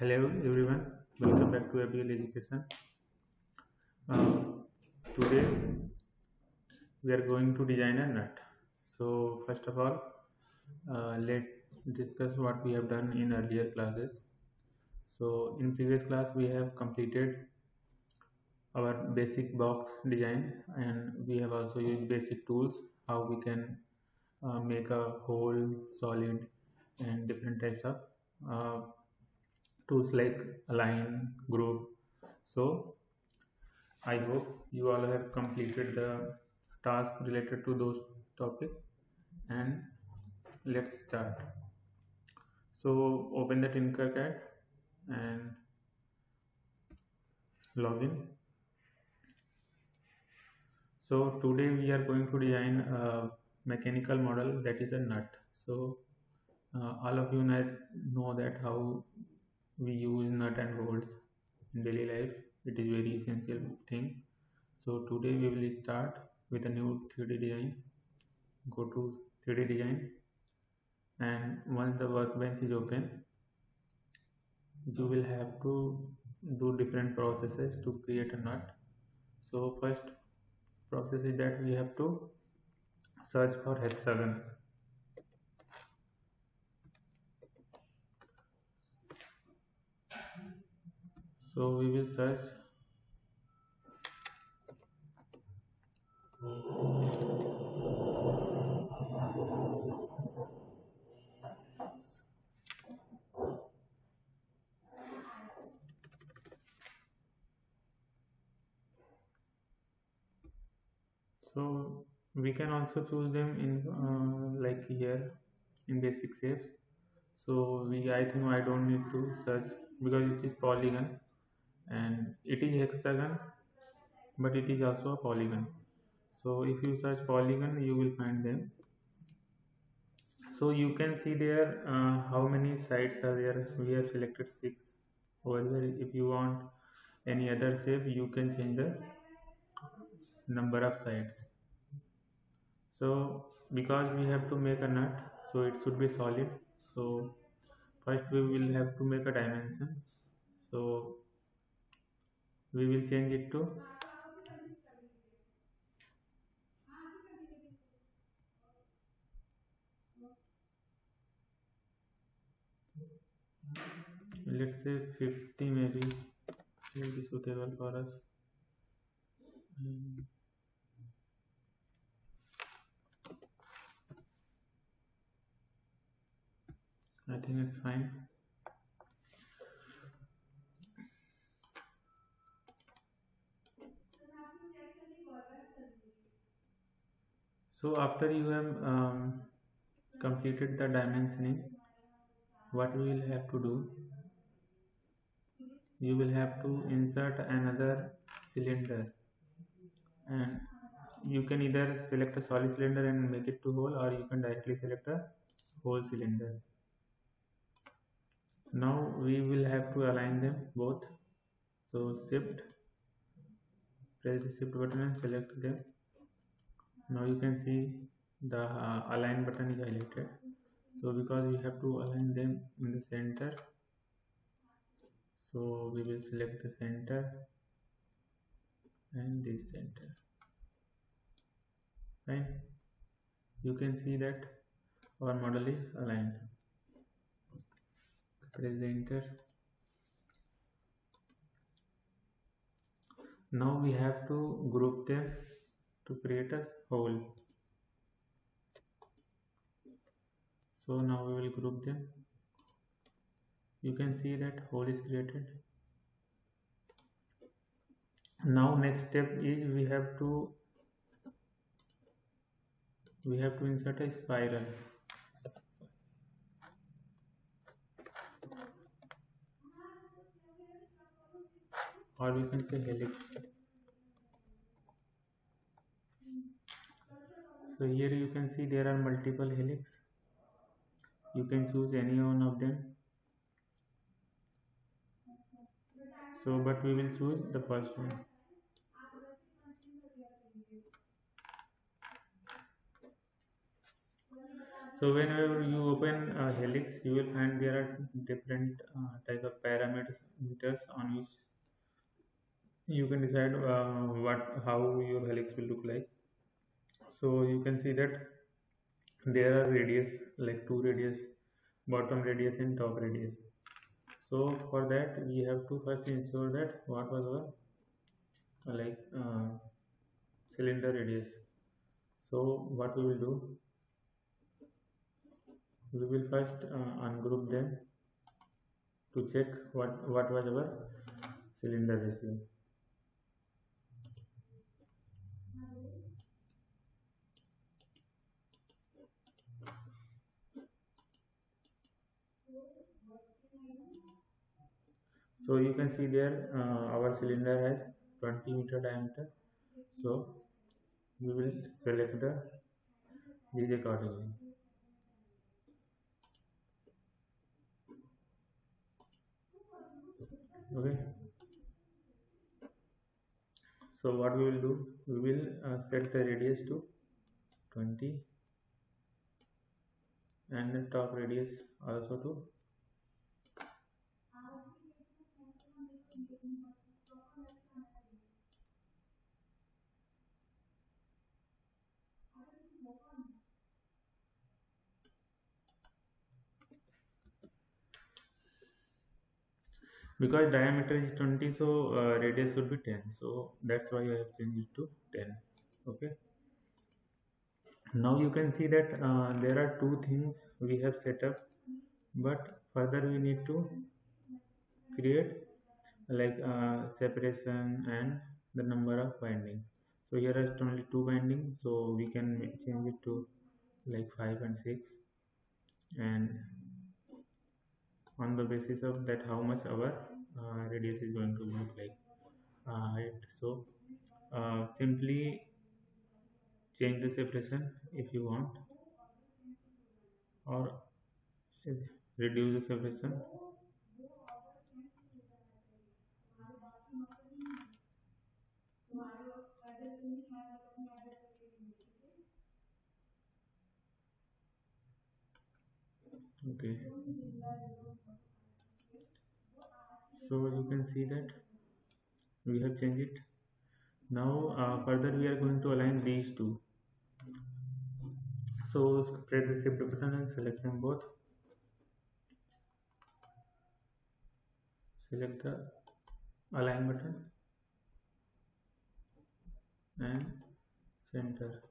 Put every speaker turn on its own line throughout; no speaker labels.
Hello everyone, welcome back to ABL Education. Uh, Today we are going to design a nut. So first of all, let's discuss what we have done in earlier classes. So in previous class we have completed our basic box design and we have also used basic tools how we can make a whole, solid and different types of uh, tools like align, group. So I hope you all have completed the task related to those topic and let's start. So open the Tinkercad and log in. So today we are going to design a mechanical model that is a nut. So all of you know that how we use nut and bolts in daily life. It is very essential thing. So today we will start with a new 3D design. Go to 3D design, and once the workbench is open you will have to do different processes to create a nut. So first process is that we have to search for hexagon. So we will search so we can also choose them in like here in basic shapes. So I think I don't need to search because it is polygon and it is hexagon but it is also a polygon. So if you search polygon you will find them. So you can see there how many sides are there. We have selected 6 over here. If you want any other shape you can change the number of sides. So because we have to make a nut, so it should be solid. So first we will have to make a dimension. So we will change it to, let's say 50 maybe will be suitable for us. Mm, I think it's fine. So after you have completed the dimensioning, what we will have to do, you will have to insert another cylinder, and you can either select a solid cylinder and make it to hole, or you can directly select a whole cylinder. Now we will have to align them both. So shift, press the shift button and select them. Now you can see the align button is highlighted. So because we have to align them in the center, so we will select the center and this center. Fine. You can see that our model is aligned. Press the enter. Now we have to group them to create a whole. So now we will group them. You can see that whole is created. Now next step is we have to insert a spiral. Or we can say helix. So here you can see there are multiple helix. You can choose any one of them. So but we will choose the first one. So whenever you open a helix, you will find there are different type of parameters on which you can decide what how your helix will look like. So you can see that there are radius, like two radius, bottom radius and top radius. So for that we have to first ensure that what was our cylinder radius. So what we will do, we will first ungroup them to check what was our cylinder ratio. So you can see there our cylinder has 20 meter diameter. So we will select the these accordingly. Okay. So what we will do, we will set the radius to 20 and the top radius also to. Because diameter is 20, so radius should be 10, so that's why I have changed it to 10. Okay. Now you can see that there are two things we have set up, but further we need to create separation and the number of binding. So here is only two bindings, so we can change it to like 5 and 6, and on the basis of that how much our radius is going to look like. Right. So simply change the separation if you want, or reduce the separation. Okay. So you can see that we have changed it. Now further we are going to align these two. So press the shift button and select them both. Select the align button and center.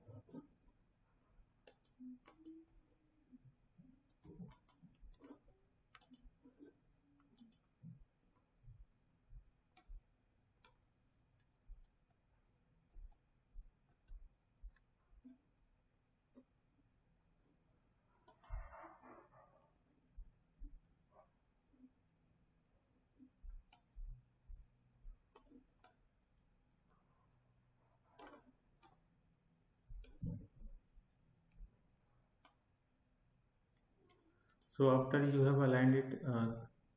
So after you have aligned it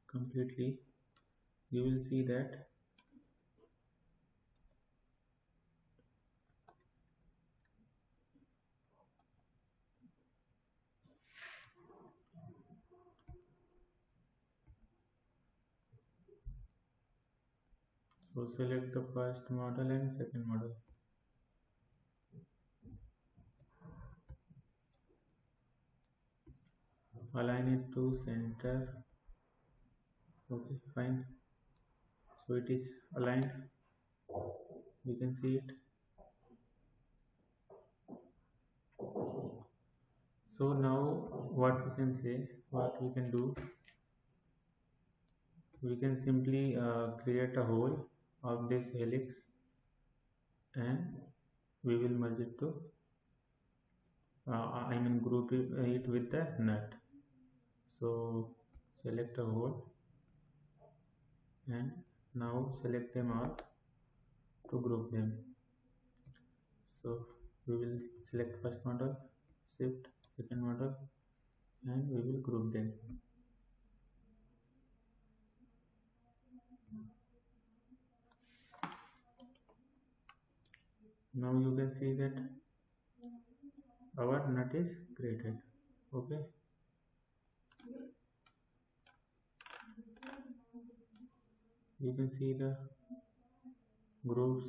completely, you will see that so select the first model and second model. Align it to center. Okay, fine. So it is aligned. You can see it. So now what we can say, what we can do, we can simply create a hole of this helix and we will merge it to group it with the nut. So select a hole and now select them all to group them. So we will select first model, shift second model, and we will group them. Now you can see that our nut is created. Okay, you can see the groups.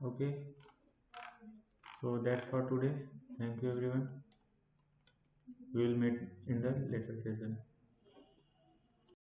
Okay, so that's for today. Thank you everyone. We will meet in the later session.